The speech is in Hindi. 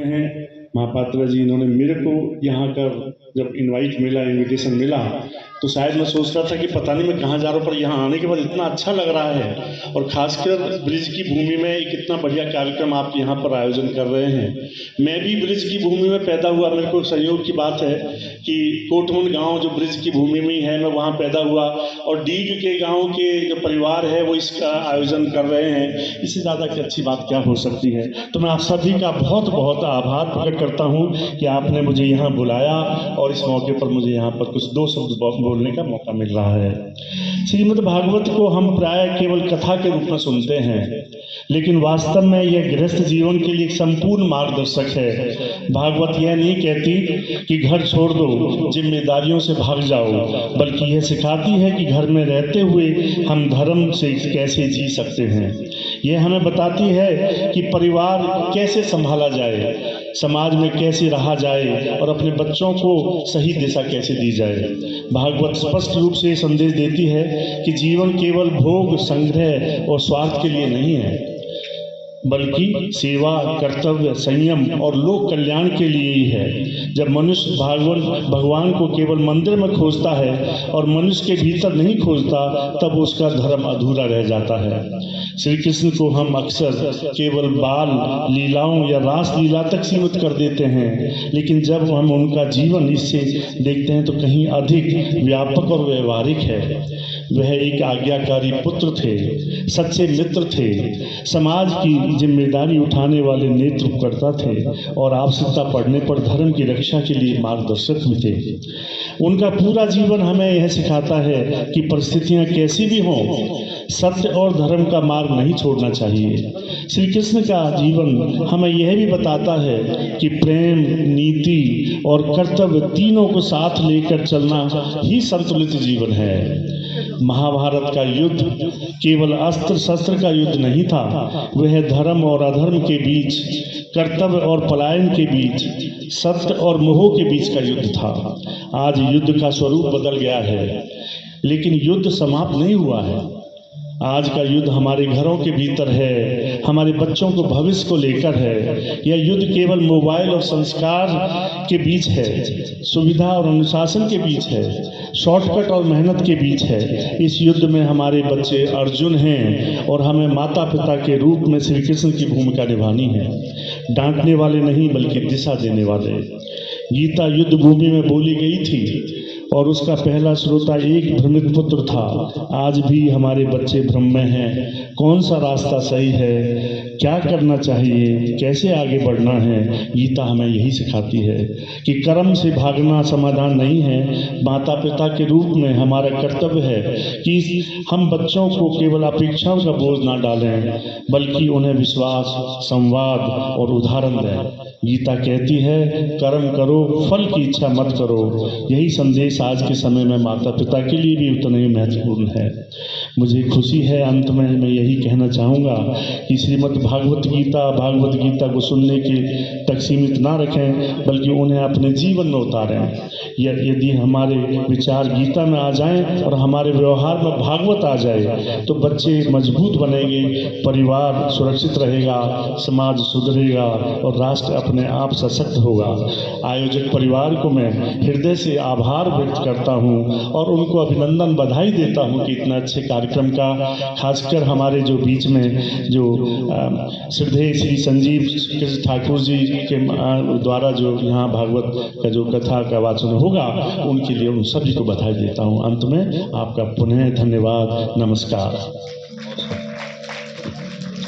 हैं महापात्रा जी, इन्होंने मेरे को यहाँ का जब इनविटेशन मिला तो शायद मैं सोच रहा था कि पता नहीं मैं कहाँ जा रहा हूँ, पर यहाँ आने के बाद इतना अच्छा लग रहा है। और खासकर ब्रिज की भूमि में एक इतना बढ़िया कार्यक्रम आप यहाँ पर आयोजन कर रहे हैं। मैं भी ब्रिज की भूमि में पैदा हुआ, मेरे को संयोग की बात है कि कोटमन गांव जो ब्रिज की भूमि में ही है, मैं वहाँ पैदा हुआ और डीग के गाँव के जो परिवार है वो इसका आयोजन कर रहे हैं। इससे ज़्यादा की अच्छी बात क्या हो सकती है। तो मैं आप सभी का बहुत बहुत आभार प्रकट करता हूँ कि आपने मुझे यहाँ बुलाया और इस मौके पर मुझे यहाँ पर कुछ दो शब्द बोलने का मौका मिल रहा है। श्रीमद् भागवत को हम प्राय केवल कथा के रूप में सुनते हैं, लेकिन वास्तव में यह गृहस्थ जीवन के लिए एक संपूर्ण मार्गदर्शक है। भागवत यह नहीं कहती कि घर छोड़ दो, जिम्मेदारियों से भाग जाओ, बल्कि यह सिखाती है कि घर में रहते हुए हम धर्म से कैसे जी सकते हैं। यह हमें बताती है कि परिवार कैसे संभाला जाए, समाज में कैसे रहा जाए और अपने बच्चों को सही दिशा कैसे दी जाए। भागवत स्पष्ट रूप से संदेश देती है कि जीवन केवल भोग, संग्रह और स्वार्थ के लिए नहीं है, बल्कि सेवा, कर्तव्य, संयम और लोक कल्याण के लिए ही है। जब मनुष्य भगवान को केवल मंदिर में खोजता है और मनुष्य के भीतर नहीं खोजता, तब उसका धर्म अधूरा रह जाता है। श्री कृष्ण को हम अक्सर केवल बाल लीलाओं या रास लीला तक सीमित कर देते हैं, लेकिन जब हम उनका जीवन इससे देखते हैं तो कहीं अधिक व्यापक और व्यवहारिक है। वह एक आज्ञाकारी पुत्र थे, सच्चे मित्र थे, समाज की जिम्मेदारी उठाने वाले नेतृत्वकर्ता थे और आवश्यकता पड़ने पर धर्म की रक्षा के लिए मार्गदर्शक भी थे। उनका पूरा जीवन हमें यह सिखाता है कि परिस्थितियां कैसी भी हों, सत्य और धर्म का मार्ग नहीं छोड़ना चाहिए। श्री कृष्ण का जीवन हमें यह भी बताता है कि प्रेम, नीति और कर्तव्य तीनों को साथ लेकर चलना ही संतुलित जीवन है। महाभारत का युद्ध केवल अस्त्र शस्त्र का युद्ध नहीं था, वह धर्म और अधर्म के बीच, कर्तव्य और पलायन के बीच, सत्य और मोह के बीच का युद्ध था। आज युद्ध का स्वरूप बदल गया है, लेकिन युद्ध समाप्त नहीं हुआ है। आज का युद्ध हमारे घरों के भीतर है, हमारे बच्चों को भविष्य को लेकर है। यह युद्ध केवल मोबाइल और संस्कार के बीच है, सुविधा और अनुशासन के बीच है, शॉर्टकट और मेहनत के बीच है। इस युद्ध में हमारे बच्चे अर्जुन हैं और हमें माता पिता के रूप में श्री कृष्ण की भूमिका निभानी है। डांटने वाले नहीं, बल्कि दिशा देने वाले। गीता युद्ध भूमि में बोली गई थी और उसका पहला श्रोता एक भ्रमित पुत्र था। आज भी हमारे बच्चे भ्रम में हैं। कौन सा रास्ता सही है, क्या करना चाहिए, कैसे आगे बढ़ना है। गीता हमें यही सिखाती है कि कर्म से भागना समाधान नहीं है। माता पिता के रूप में हमारा कर्तव्य है कि हम बच्चों को केवल अपेक्षाओं का बोझ ना डालें, बल्कि उन्हें विश्वास, संवाद और उदाहरण दें। गीता कहती है, कर्म करो, फल की इच्छा मत करो। यही संदेश आज के समय में माता पिता के लिए भी उतना ही महत्वपूर्ण है। मुझे खुशी है, अंत में मैं यही कहना चाहूँगा कि श्रीमद् भागवत गीता को सुनने के तक सीमित ना रखें, बल्कि उन्हें अपने जीवन में उतारें। यदि हमारे विचार गीता में आ जाएं और हमारे व्यवहार में भागवत आ जाए, तो बच्चे मजबूत बनेंगे, परिवार सुरक्षित रहेगा, समाज सुधरेगा और राष्ट्र अपने आप सशक्त होगा। आयोजक परिवार को मैं हृदय से आभार व्यक्त करता हूं और उनको अभिनंदन, बधाई देता हूं कि इतना अच्छे कार्यक्रम का, खासकर हमारे जो बीच में जो श्रद्धेय श्री संजीव कृष्ण ठाकुर जी के द्वारा जो यहाँ भागवत का जो कथा का वाचन होगा, उनके लिए उन सभी को बधाई देता हूँ। अंत में आपका पुनः धन्यवाद, नमस्कार।